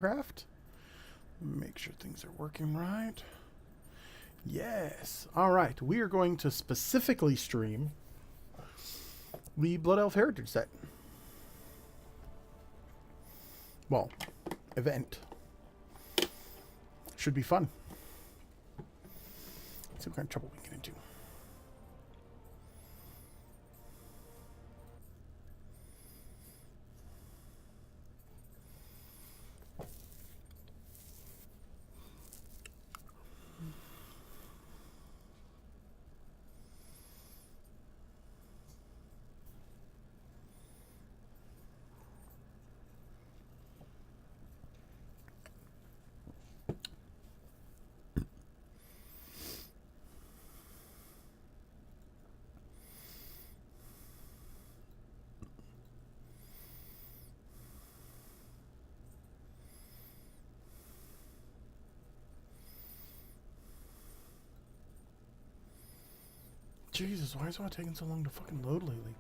Warcraft. Make sure things are working right. Yes. All right. We are going to specifically stream the Blood Elf Heritage set. Well, event. Should be fun. Let's see what kind of trouble we can get into. Jesus, why is it taking so long to fucking load lately?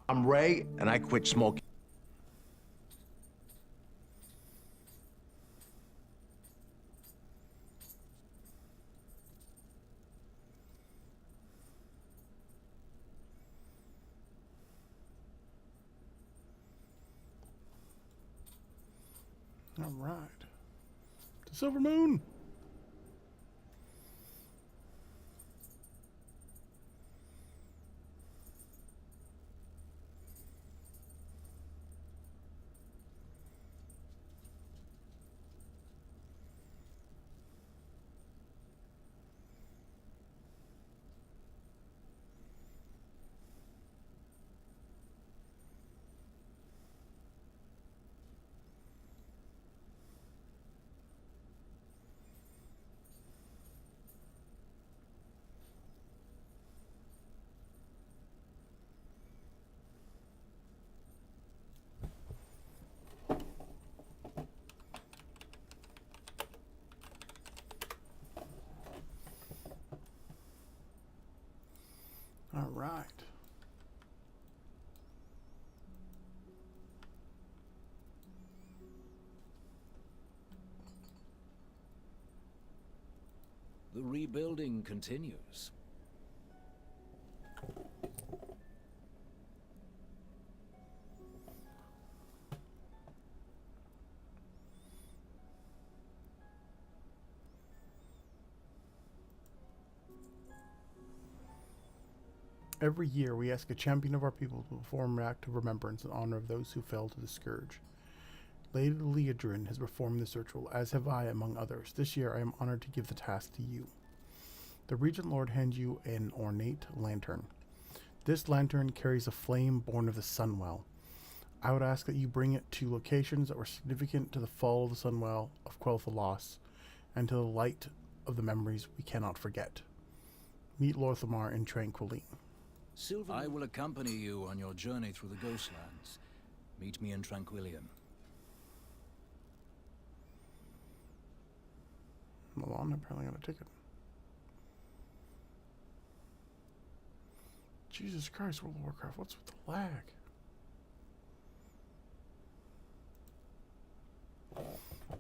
I'm Ray, and I quit smoking. All right. The Silver Moon. All right. The rebuilding continues. Every year, we ask a champion of our people to perform an act of remembrance in honor of those who fell to the scourge. Lady Leodrin has performed this ritual, as have I, among others. This year, I am honored to give the task to you. The Regent Lord hands you an ornate lantern. This lantern carries a flame born of the Sunwell. I would ask that you bring it to locations that were significant to the fall of the Sunwell of Quel'Tha Loss, and to the light of the memories we cannot forget. Meet Lorthamar in Tranquiline. Silver, I will accompany you on your journey through the Ghostlands. Meet me in Tranquillium. Milan apparently got a ticket. Jesus Christ, World of Warcraft, what's with the lag?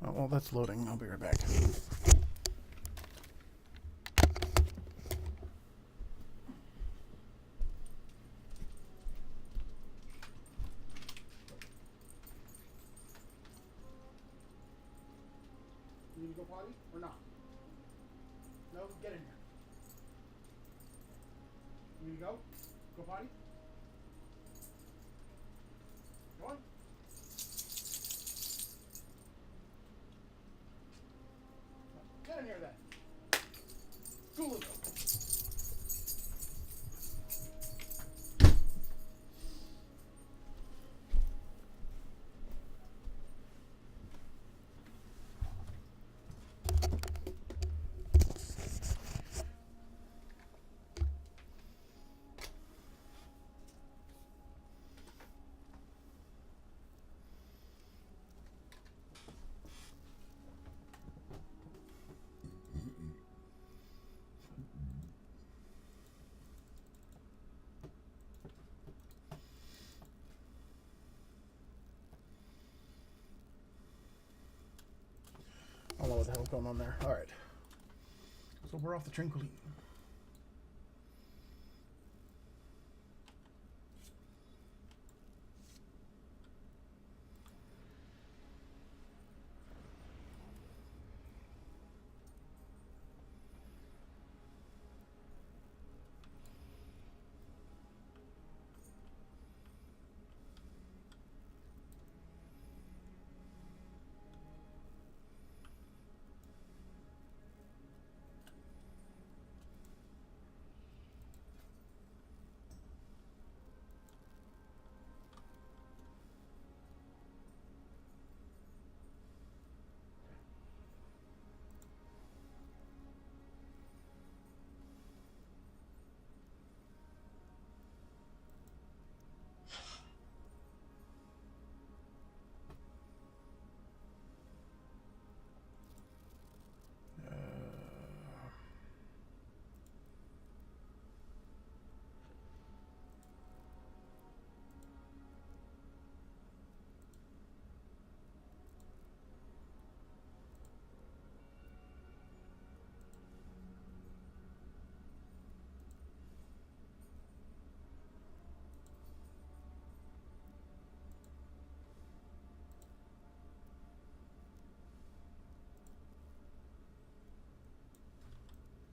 Oh, well, that's loading. I'll be right back. You need to go potty or not? No, get in here. You need to go? Go potty? Go on. Get in here then. School is open. the hell's going on there. Alright. So we're off the Trinqueline.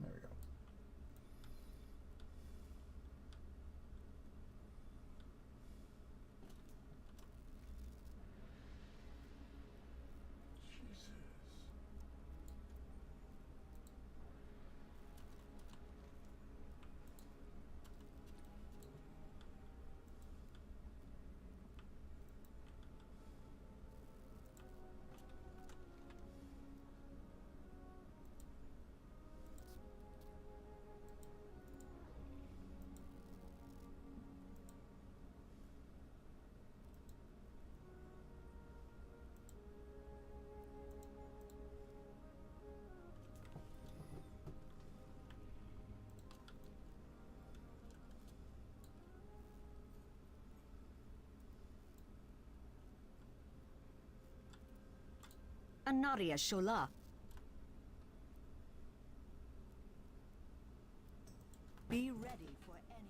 There we go. Jesus. Anaria Shola. Be ready for any.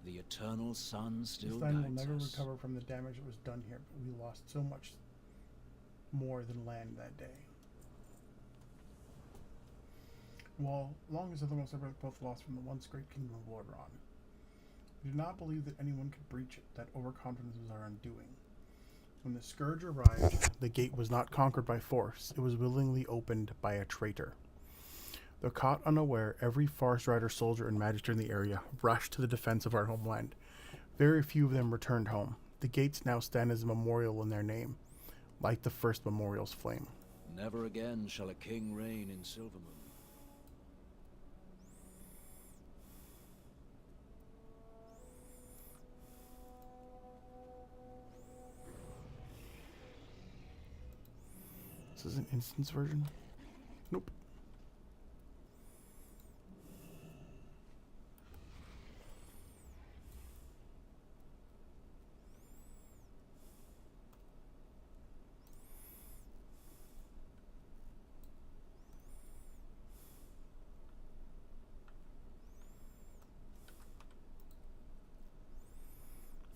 The eternal sun still This land will guides never us. recover from the damage that was done here, but we lost so much more than land that day. While long as other most ever both lost from the once great kingdom of Lordron, we do not believe that anyone could breach it, that overconfidence was our undoing. When the Scourge arrived, the gate was not conquered by force, it was willingly opened by a traitor. Though caught unaware, every Forest Rider soldier and magister in the area rushed to the defense of our homeland. Very few of them returned home. The gates now stand as a memorial in their name, like the first memorial's flame. Never again shall a king reign in Silvermoon. This is an instance version. Nope.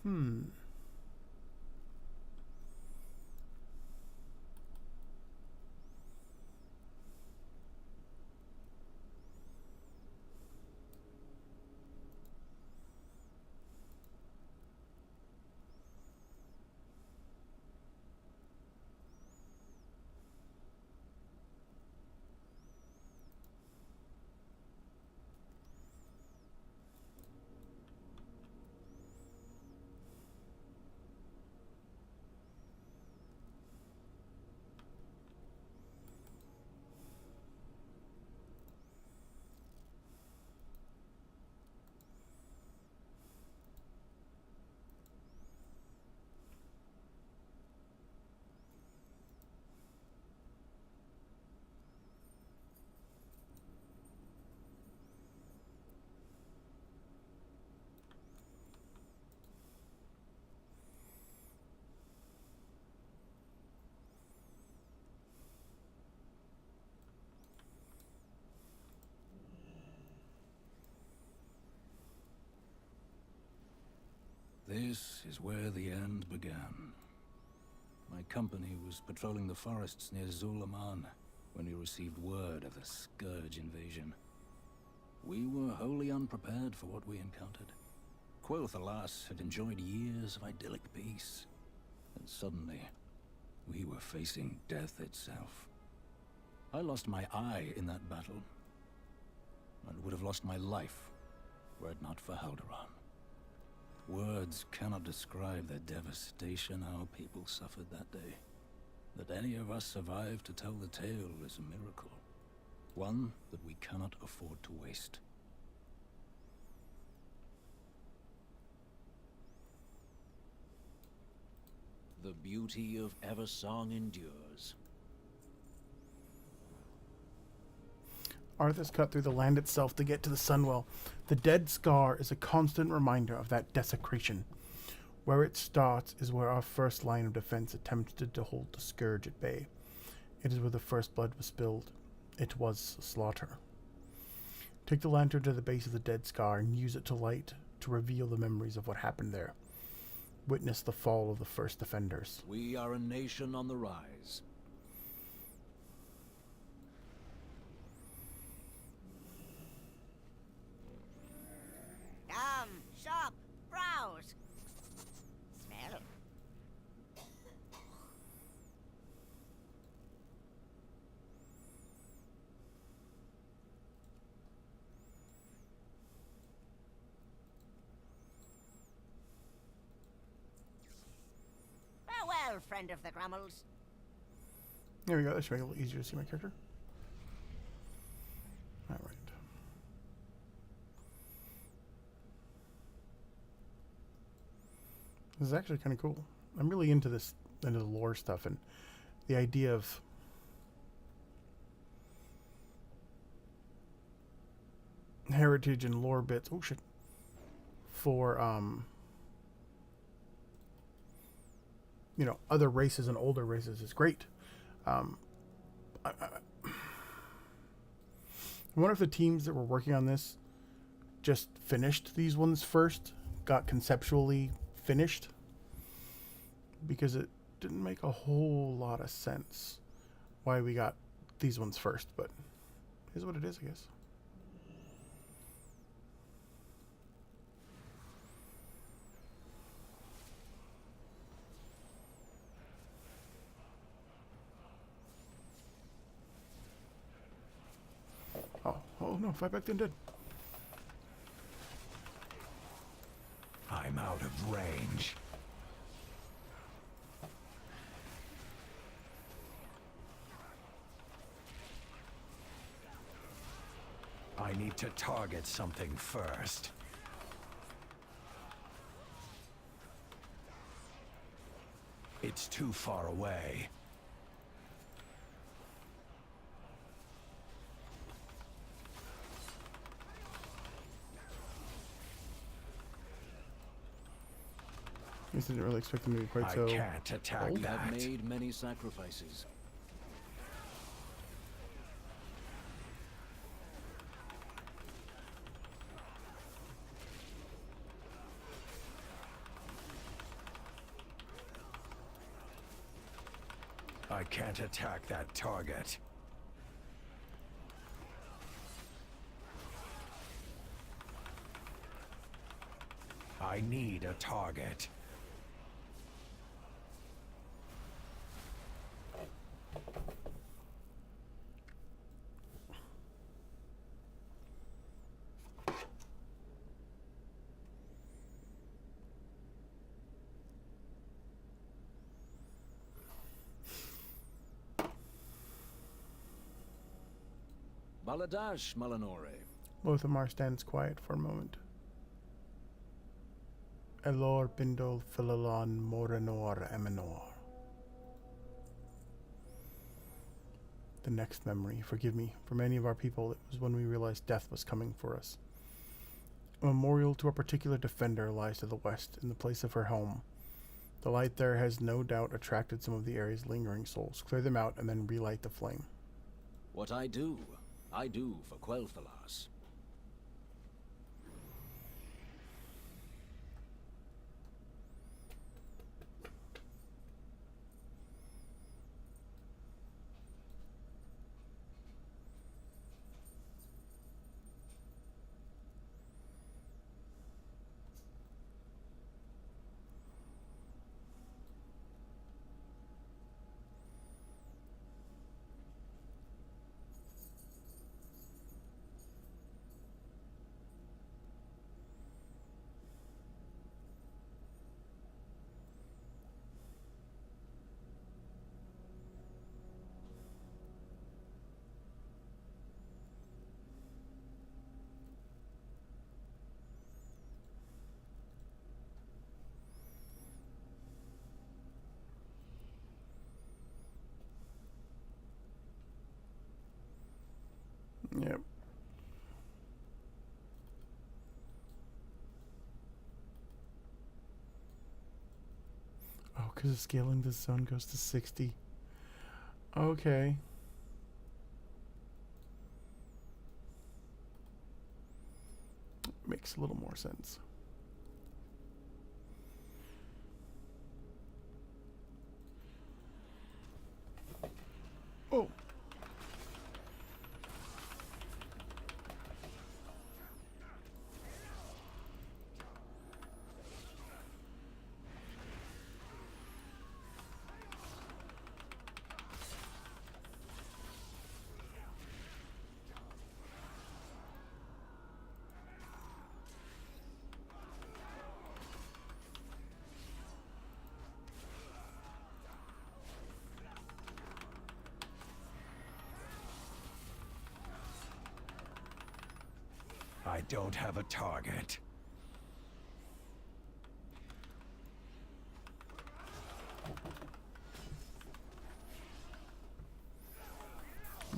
Hmm. This is where the end began. My company was patrolling the forests near Zulaman when we received word of the Scourge invasion. We were wholly unprepared for what we encountered. Quoth, alas, had enjoyed years of idyllic peace, and suddenly, we were facing death itself. I lost my eye in that battle, and would have lost my life were it not for Haldoran. Words cannot describe the devastation our people suffered that day. That any of us survived to tell the tale is a miracle. One that we cannot afford to waste. The beauty of Eversong endures. Arthas cut through the land itself to get to the Sunwell. The dead scar is a constant reminder of that desecration. Where it starts is where our first line of defense attempted to hold the Scourge at bay. It is where the first blood was spilled. It was a slaughter. Take the lantern to the base of the dead scar and use it to light, to reveal the memories of what happened there. Witness the fall of the first defenders. We are a nation on the rise. Come, shop, browse. Smell. Farewell, friend of the Grummels. There we go. That should make it a little easier to see my character. All right. This is actually kind of cool. I'm really into this, into the lore stuff, and the idea of heritage and lore bits. Oh shit. For you know, other races and older races is great. I wonder if the teams that were working on this just finished these ones first, got conceptually finished, because it didn't make a whole lot of sense why we got these ones first, but it is what it is, I guess. Oh no, fight back then did. I'm out of range. I need to target something first. It's too far away. I guess I didn't really expect them to be quite I so. can't attack We have that. made many sacrifices. I can't attack that target. I need a target. Baladash, Malanore. Both of Mar stands quiet for a moment. Elor Pindol Philalon Moranor Emanor. The next memory, forgive me, for many of our people, it was when we realized death was coming for us. A memorial to a particular defender lies to the west, in the place of her home. The light there has no doubt attracted some of the area's lingering souls. Clear them out and then relight the flame. What I do for Quel'Thalas. Yep. Oh, because of scaling the zone goes to 60. Okay. Makes a little more sense. Oh. I don't have a target.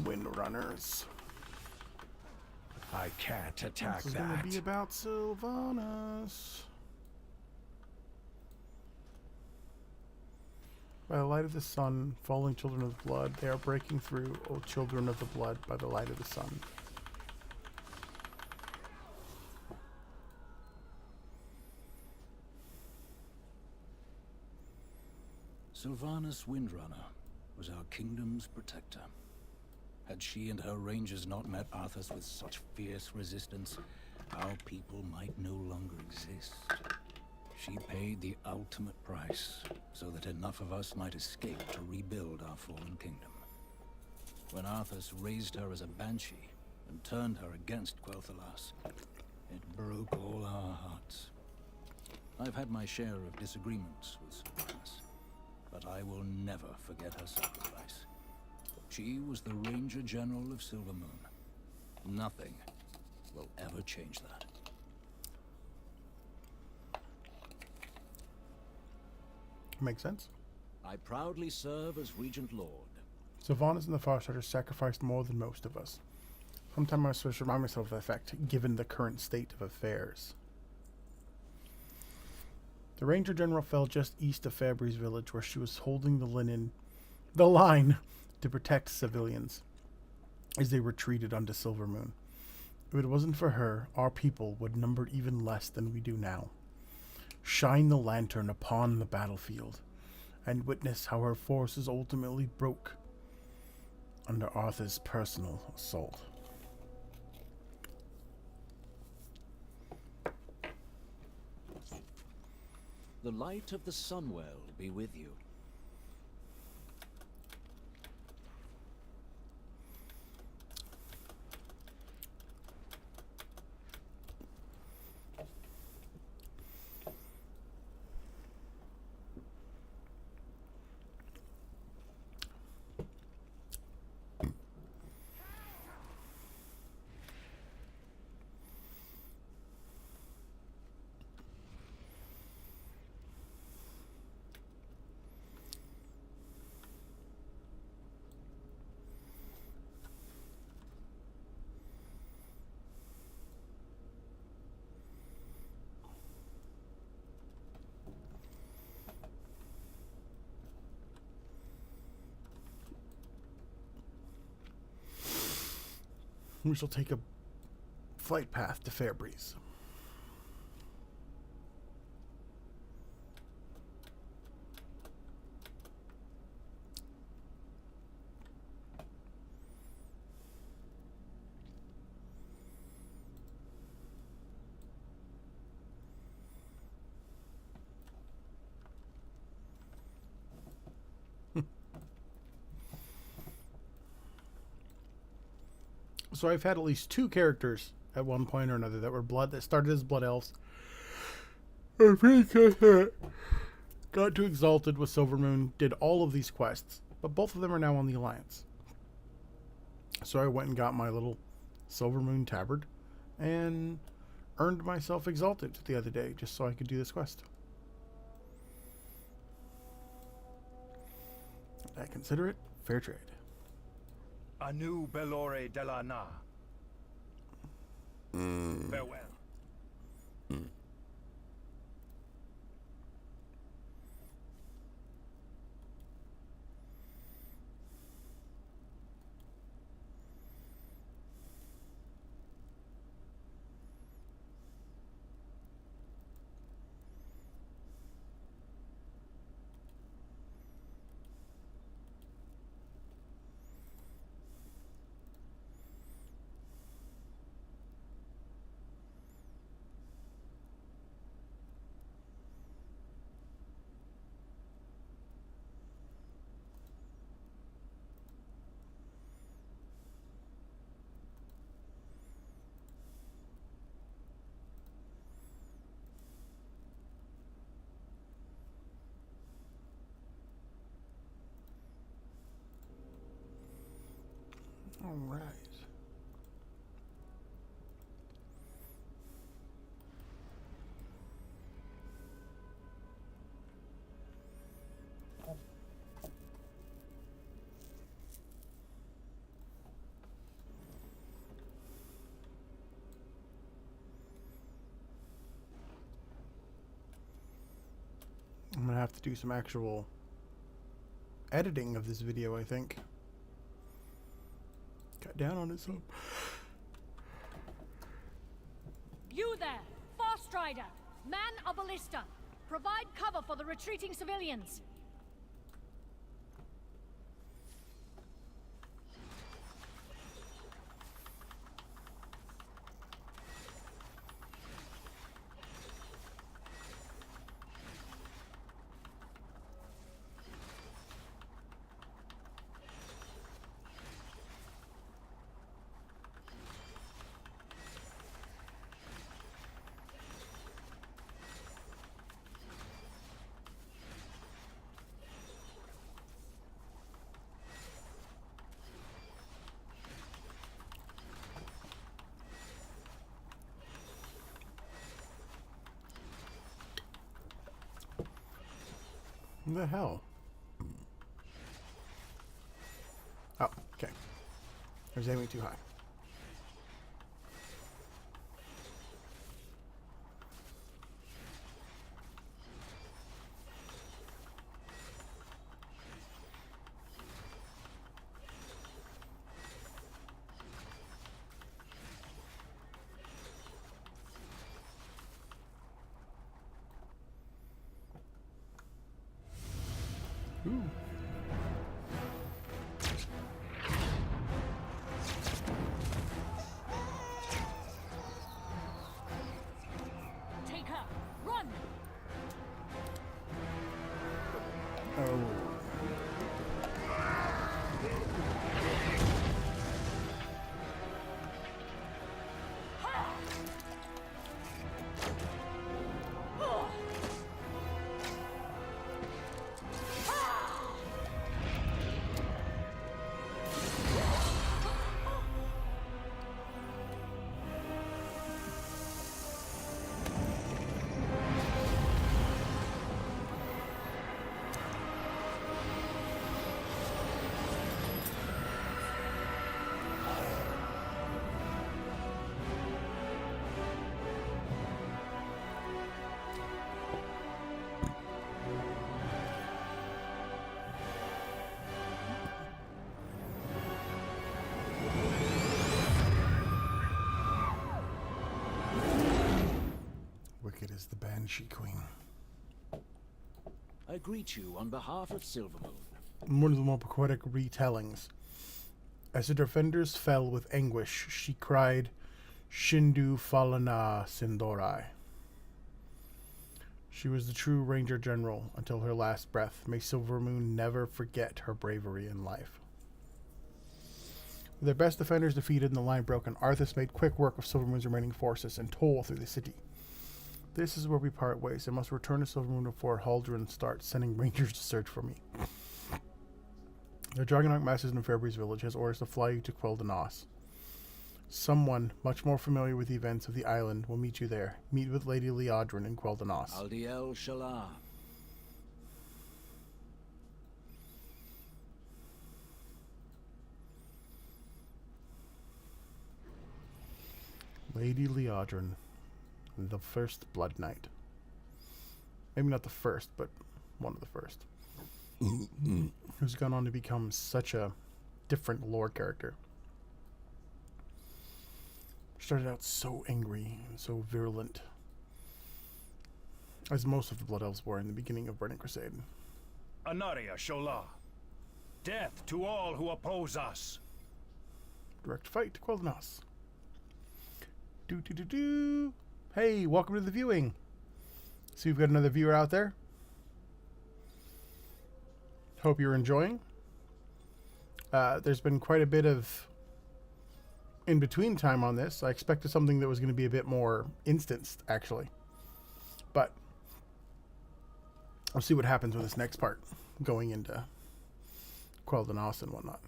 Windrunners. I can't attack This is that. gonna be about Sylvanas. By the light of the sun, falling children of the blood, they are breaking through, O children of the blood, by the light of the sun. Sylvanas Windrunner was our kingdom's protector. Had she and her rangers not met Arthas with such fierce resistance, our people might no longer exist. She paid the ultimate price, so that enough of us might escape to rebuild our fallen kingdom. When Arthas raised her as a banshee and turned her against Quel'Thalas, it broke all our hearts. I've had my share of disagreements with Sylvanas, but I will never forget her sacrifice. She was the Ranger General of Silvermoon. Nothing will ever change that. Makes sense. I proudly serve as Regent Lord. Sylvanas and the Farsiders sacrificed more than most of us. Sometimes I supposed to remind myself of the fact, given the current state of affairs. The Ranger General fell just east of Fabry's village, where she was holding the line to protect civilians as they retreated onto Silvermoon. If it wasn't for her, our people would number even less than we do now. Shine the lantern upon the battlefield, and witness how her forces ultimately broke under Arthur's personal assault. The light of the Sunwell be with you. We shall take a flight path to Fairbreeze. So I've had at least 2 characters at one point or another that started as blood elves. I think I got too exalted with Silvermoon, did all of these quests, but both of them are now on the Alliance. So I went and got my little Silvermoon tabard and earned myself exalted the other day just so I could do this quest. I consider it fair trade. Anu Belore de la Na. Farewell. All right. I'm gonna have to do some actual editing of this video, I think. Cut down on it some. You there, Far Strider, man of Ballista. Provide cover for the retreating civilians. What the hell? Oh, okay. I was aiming too high. Wicked is the Banshee Queen. I greet you on behalf of Silvermoon. One of the more poetic retellings. As the defenders fell with anguish, she cried, Shindu Falana Sindorai. She was the true Ranger General until her last breath. May Silvermoon never forget her bravery in life. With their best defenders defeated and the line broken, Arthas made quick work of Silvermoon's remaining forces and tore through the city. This is where we part ways. I must return to Silvermoon before Haldren starts sending rangers to search for me. The Dragonarch Masters in Fairbreeze Village has orders to fly you to Quel'Danas. Someone much more familiar with the events of the island will meet you there. Meet with Lady Liadrin in Quel'Danas. Aldiel Shalah. Lady Liadrin, the first Blood Knight. Maybe not the first, but one of the first. Who's gone on to become such a different lore character. Started out so angry and so virulent, as most of the Blood Elves were in the beginning of Burning Crusade. Anaria Shola. Death to all who oppose us. Direct fight to Quel'Danas. Do. Hey, welcome to the viewing. So we've got another viewer out there. Hope you're enjoying. There's been quite a bit of in-between time on this. I expected something that was going to be a bit more instanced, actually. But I'll see what happens with this next part, going into Quel'Danas and whatnot.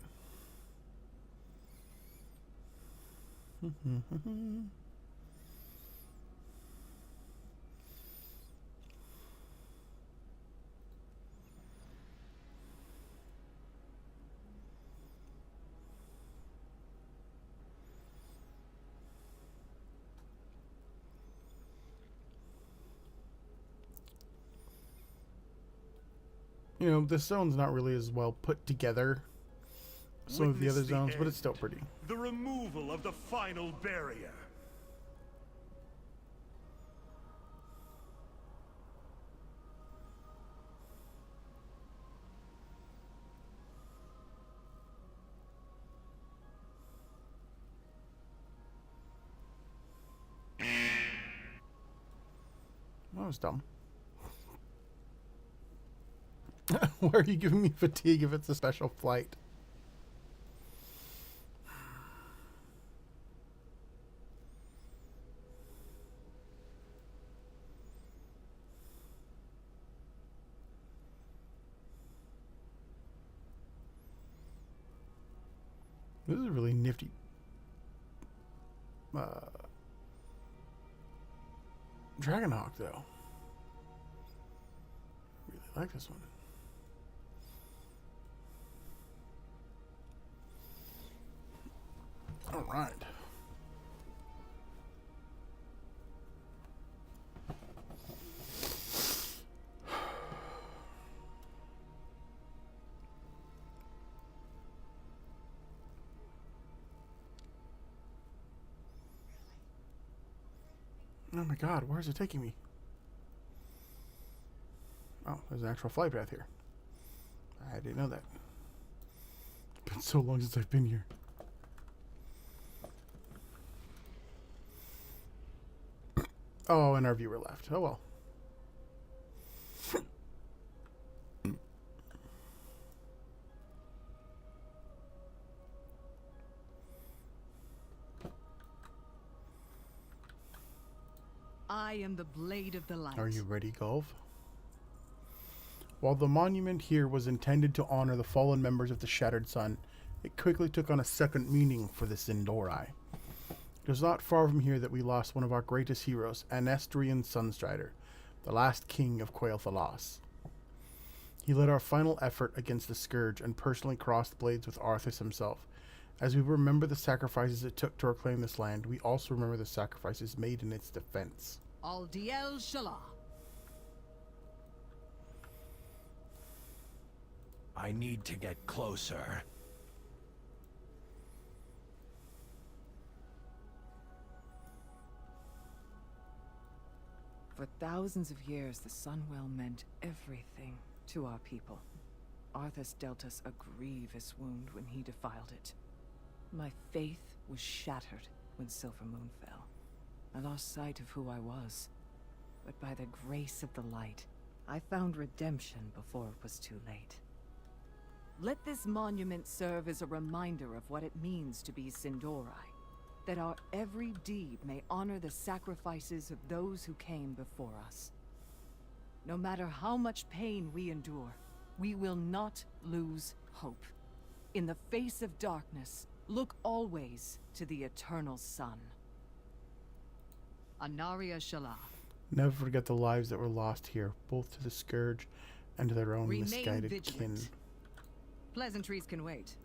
You know, this zone's not really as well put together as some of the other zones, but it's still pretty. The removal of the final barrier. That was dumb. Why are you giving me fatigue if it's a special flight? This is a really nifty Dragonhawk, though. Really like this one. All right. Oh my god, where is it taking me? Oh, there's an actual flight path here. I didn't know that. It's been so long since I've been here. Oh, and our viewer left. Oh well. I am the Blade of the Light. Are you ready, Gulf? While the monument here was intended to honor the fallen members of the Shattered Sun, it quickly took on a second meaning for the Sindorai. It was not far from here that we lost one of our greatest heroes, Anestrian Sunstrider, the last king of Quael'Thalas. He led our final effort against the Scourge and personally crossed blades with Arthas himself. As we remember the sacrifices it took to reclaim this land, we also remember the sacrifices made in its defense. Aldiel Shala. I need to get closer. For thousands of years, the Sunwell meant everything to our people. Arthas dealt us a grievous wound when he defiled it. My faith was shattered when Silver Moon fell. I lost sight of who I was. But by the grace of the light, I found redemption before it was too late. Let this monument serve as a reminder of what it means to be Sindorai. That our every deed may honor the sacrifices of those who came before us. No matter how much pain we endure, we will not lose hope. In the face of darkness, look always to the eternal sun. Anaria Shala. Never forget the lives that were lost here, both to the Scourge and to their own Remain misguided vigilant. kin. Pleasantries can wait.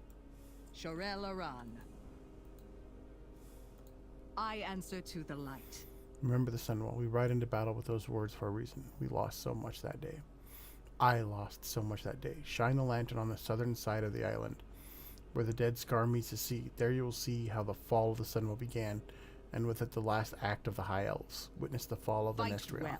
Shorel Aran. I answer to the light. Remember the Sunwell. We ride into battle with those words for a reason. We lost so much that day. I lost so much that day. Shine the lantern on the southern side of the island, where the dead scar meets the sea. There you will see how the fall of the Sunwell began, and with it the last act of the High Elves. Witness the fall of Fight Anestrion. well.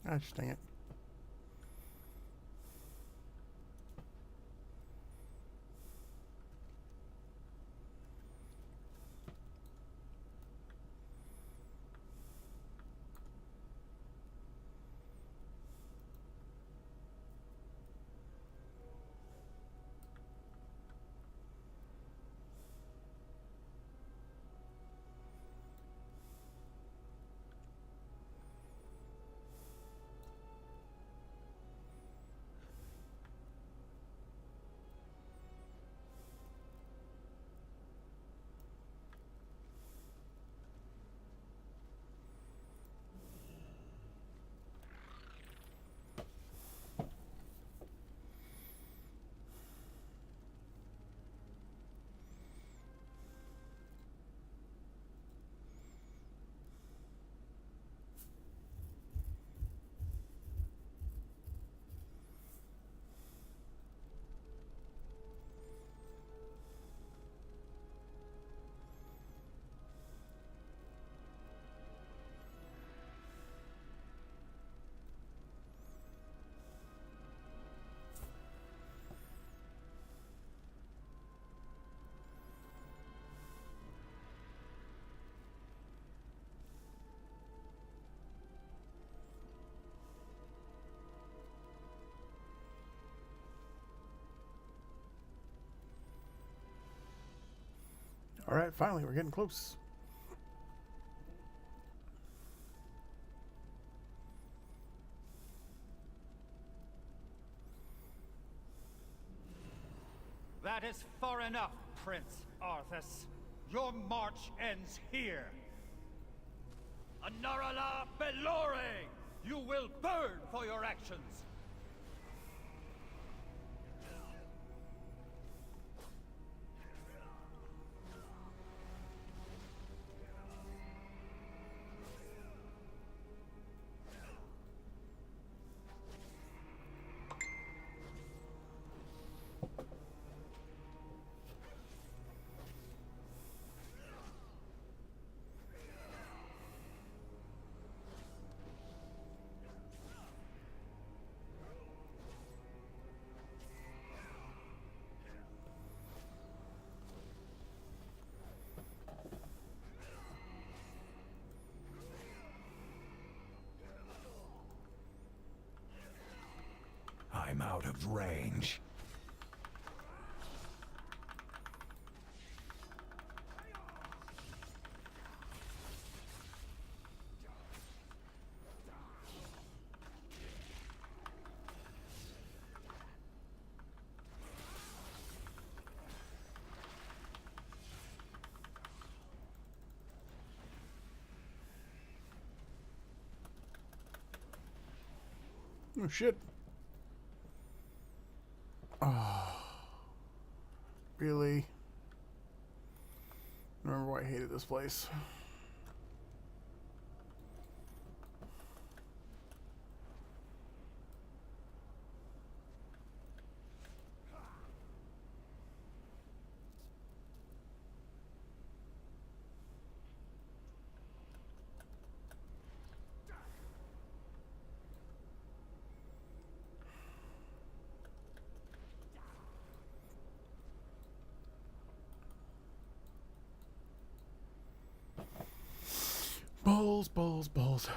Ah, just dang it. Alright, finally, we're getting close. That is far enough, Prince Arthas. Your march ends here. Anarala Belore! You will burn for your actions! out of range. Oh shit. Oh. Really? Remember why I hated this place. Balls, balls, balls.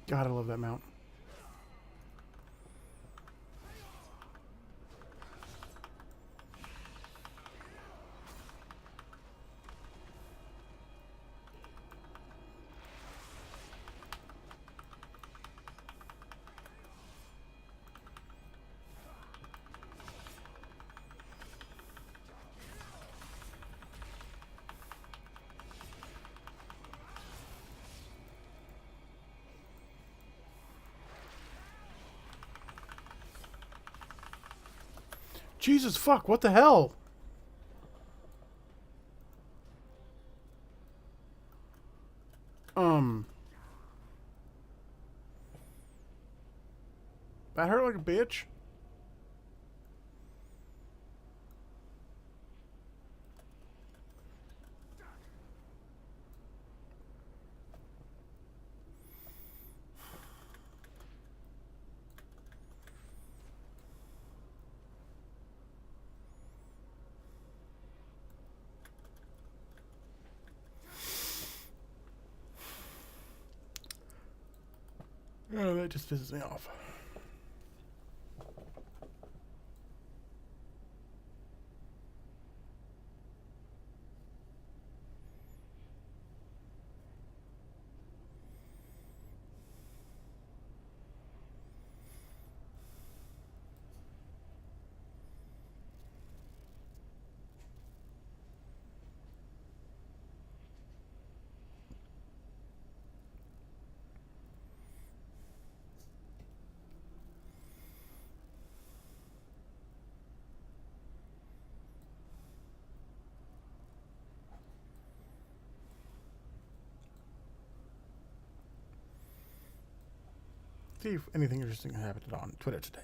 God, I love that mount. Jesus fuck, what the hell? That hurt like a bitch. Oh, that just pisses me off. See if anything interesting happened on Twitter today.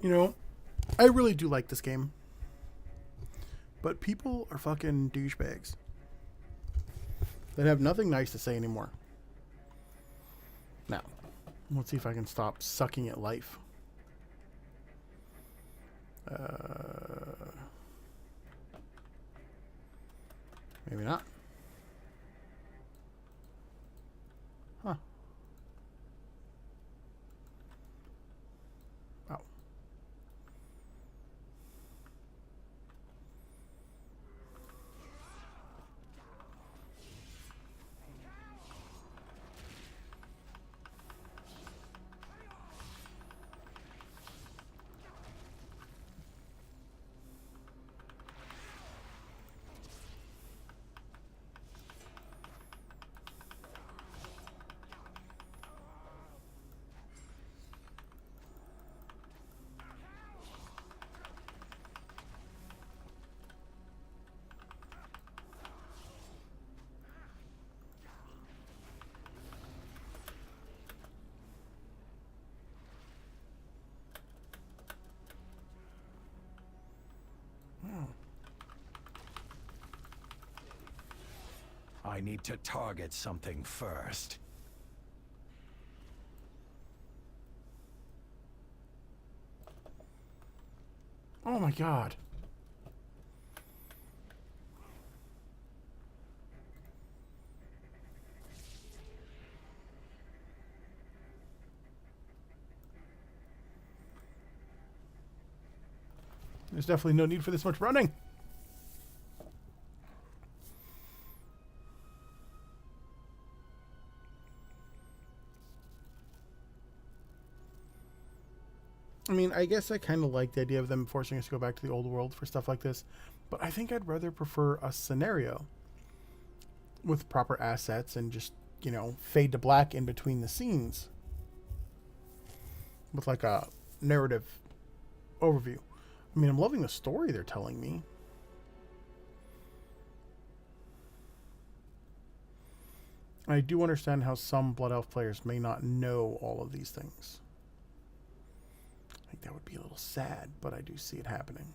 You know, I really do like this game. But people are fucking douchebags. They have nothing nice to say anymore. Now, let's see if I can stop sucking at life. Maybe not. Huh. Oh. I need to target something first. Oh my god. There's definitely no need for this much running. I mean, I guess I kind of like the idea of them forcing us to go back to the old world for stuff like this, but I think I'd rather prefer a scenario with proper assets and just, you know, fade to black in between the scenes with like a narrative overview. I mean, I'm loving the story they're telling me. I do understand how some Blood Elf players may not know all of these things. be a little sad, but I do see it happening.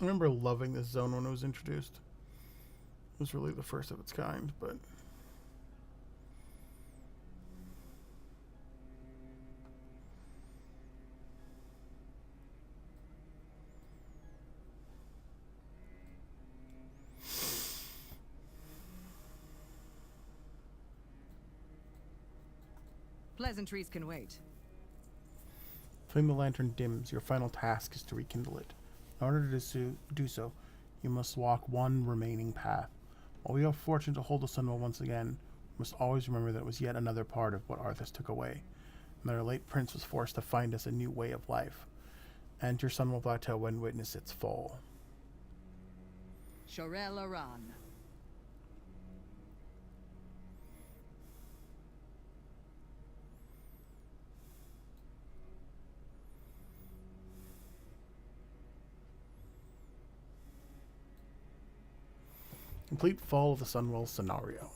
I remember loving this zone when it was introduced. It was really the first of its kind, but Pleasantries can wait. Flame the lantern dims. Your final task is to rekindle it. In order to do so, you must walk one remaining path. While we are fortunate to hold the Sunwell once again, we must always remember that it was yet another part of what Arthas took away, and that our late prince was forced to find us a new way of life. Enter Sunwell Plateau and witness its fall. Shorel Aran. Complete fall of the Sunwell scenario.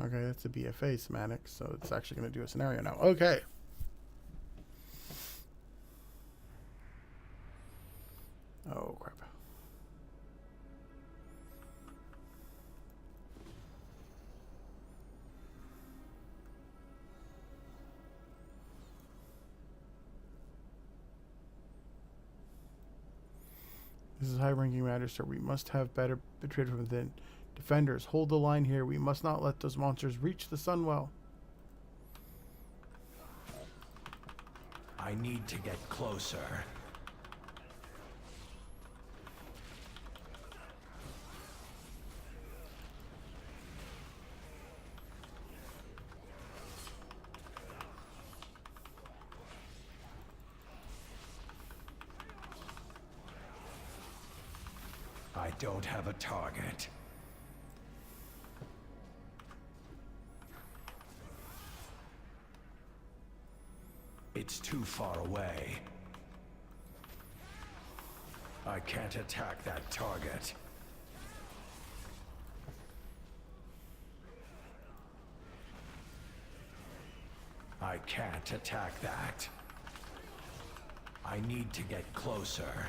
Okay, that's a BFA semantic, so it's actually going to do a scenario now. Okay. Oh, crap. This is high-ranking matter, sir. We must have better betrayed from within. Defenders, hold the line here. We must not let those monsters reach the Sunwell. I need to get closer. I don't have a target. It's too far away. I can't attack that target. I can't attack that. I need to get closer.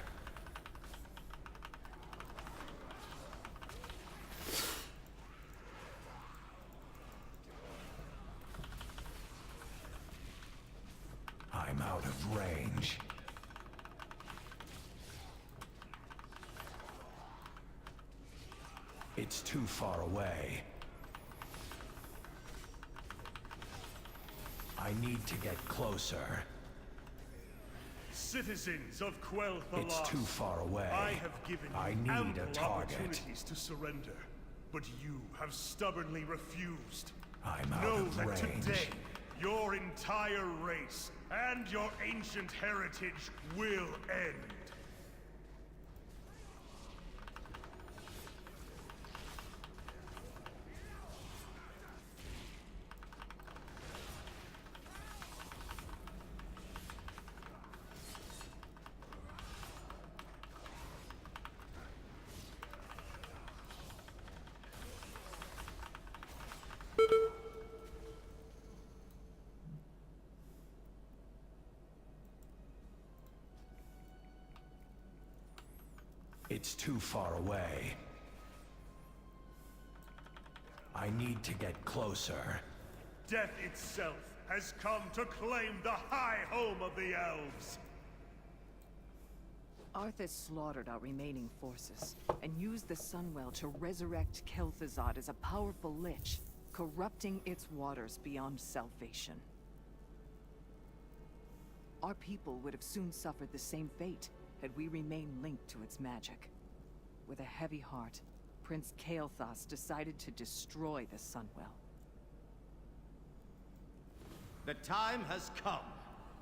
I'm out of range. It's too far away. I need to get closer. Citizens of Quel'Thalas, It's too far away. I have given you I need ample a target. opportunities to surrender, but you have stubbornly refused. I'm out Know of that range. today, your entire race and your ancient heritage will end. It's too far away. I need to get closer. Death itself has come to claim the high home of the elves. Arthas slaughtered our remaining forces, and used the Sunwell to resurrect Kel'Thuzad as a powerful lich, corrupting its waters beyond salvation. Our people would have soon suffered the same fate had we remained linked to its magic. With a heavy heart, Prince Kael'thas decided to destroy the Sunwell. The time has come.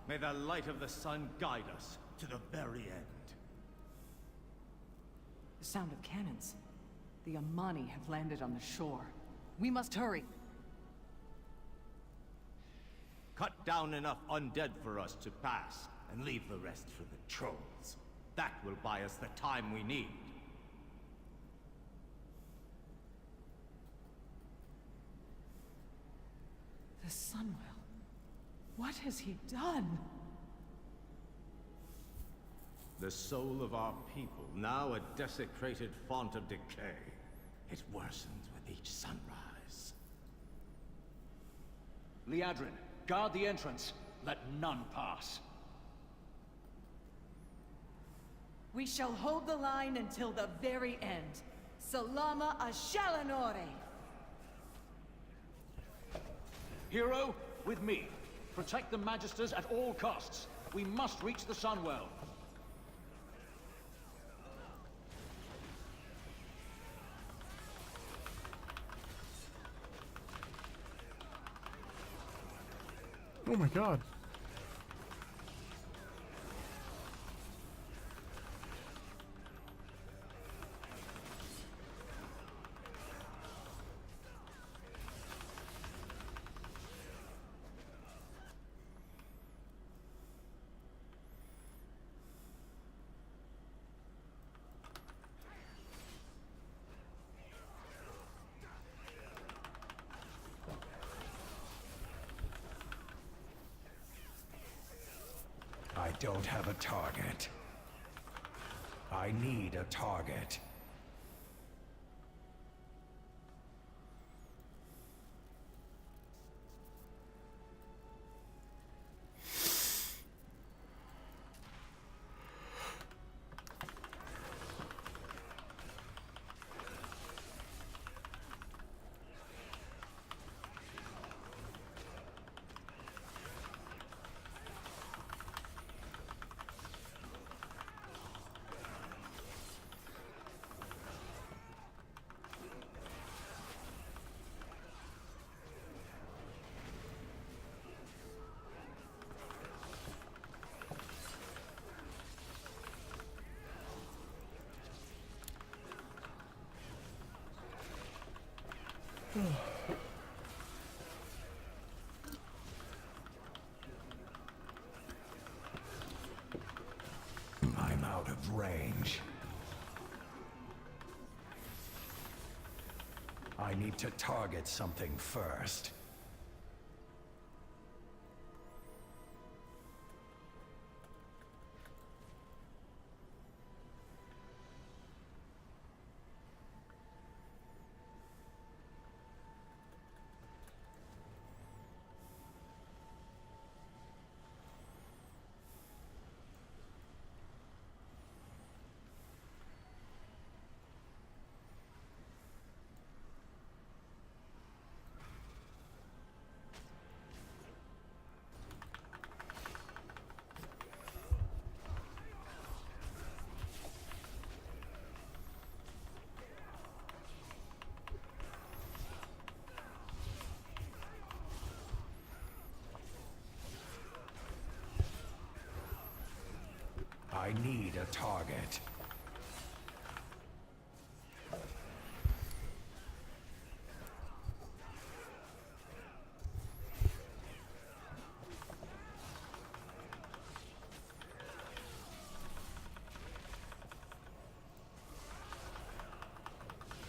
May the light of the sun guide us to the very end. The sound of cannons. The Amani have landed on the shore. We must hurry. Cut down enough undead for us to pass, and leave the rest for the trolls. That will buy us the time we need. The Sunwell. What has he done? The soul of our people, now a desecrated font of decay. It worsens with each sunrise. Liadrin, guard the entrance. Let none pass. We shall hold the line until the very end. Salama Ashalanore! Hero, with me. Protect the Magisters at all costs. We must reach the Sunwell. Oh my god. I don't have a target. I need a target. I'm out of range. I need to target something first. I need a target.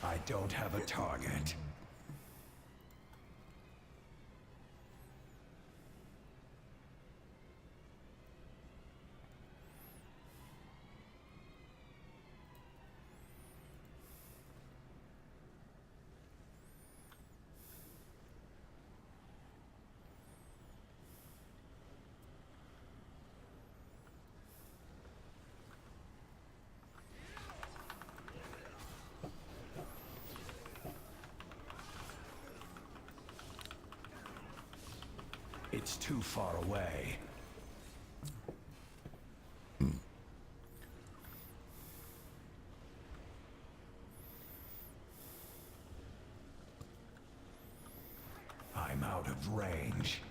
I don't have a target. It's too far away. range.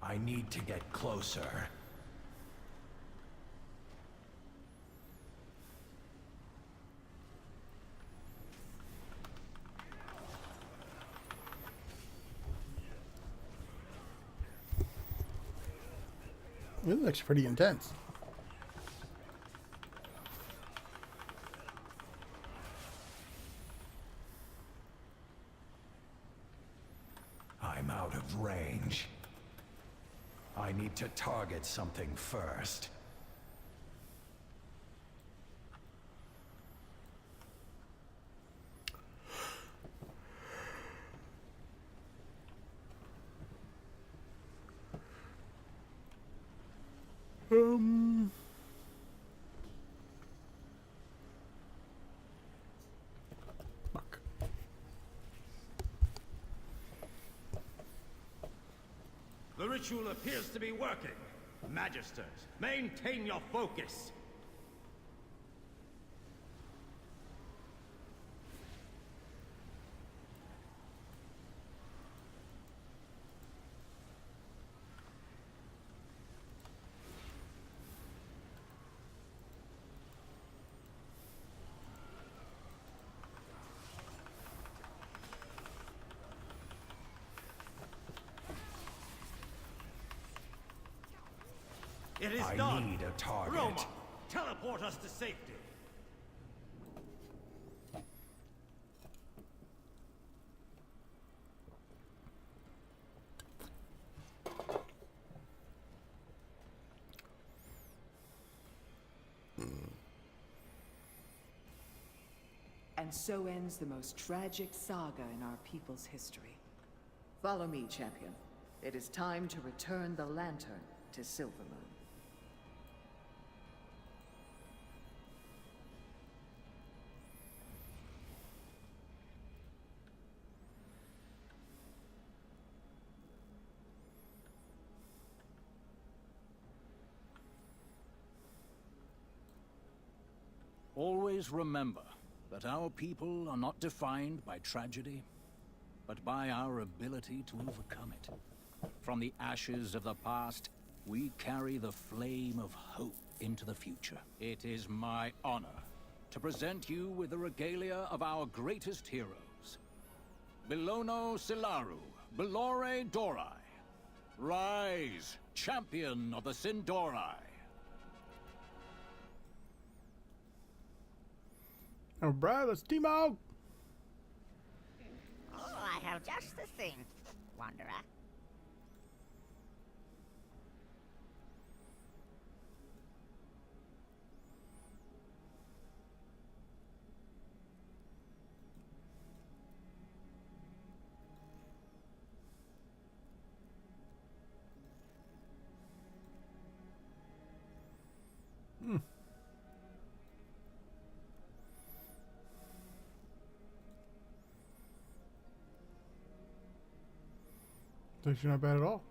I need to get closer. This looks pretty intense. I'm out of range. I need to target something first. Fuck. The ritual appears to be working. Magisters, maintain your focus. It is I done. need a target. Roma, teleport us to safety. And so ends the most tragic saga in our people's history. Follow me, champion. It is time to return the lantern to Silvermoon. Always remember that our people are not defined by tragedy, but by our ability to overcome it. From the ashes of the past, we carry the flame of hope into the future. It is my honor to present you with the regalia of our greatest heroes. Bilono Silaru, Belore Dorai. Rise, champion of the Sindorai. Alright, let's team out! Oh, I have just the thing, Wanderer. Actually not bad at all.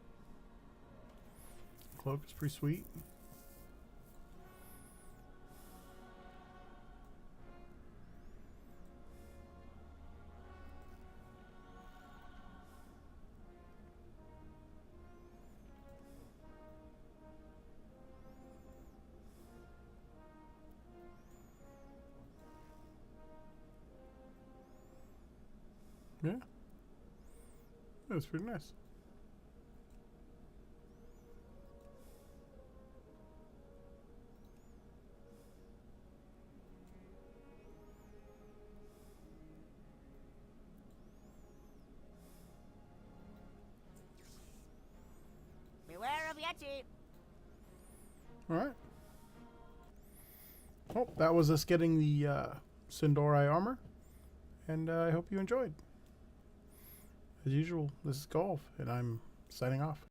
Cloak is pretty sweet. Yeah. That's pretty nice. Beware of Yeti. Alright. Well, that was us getting the Sindorai armor. And I hope you enjoyed. As usual, this is Golf, and I'm signing off.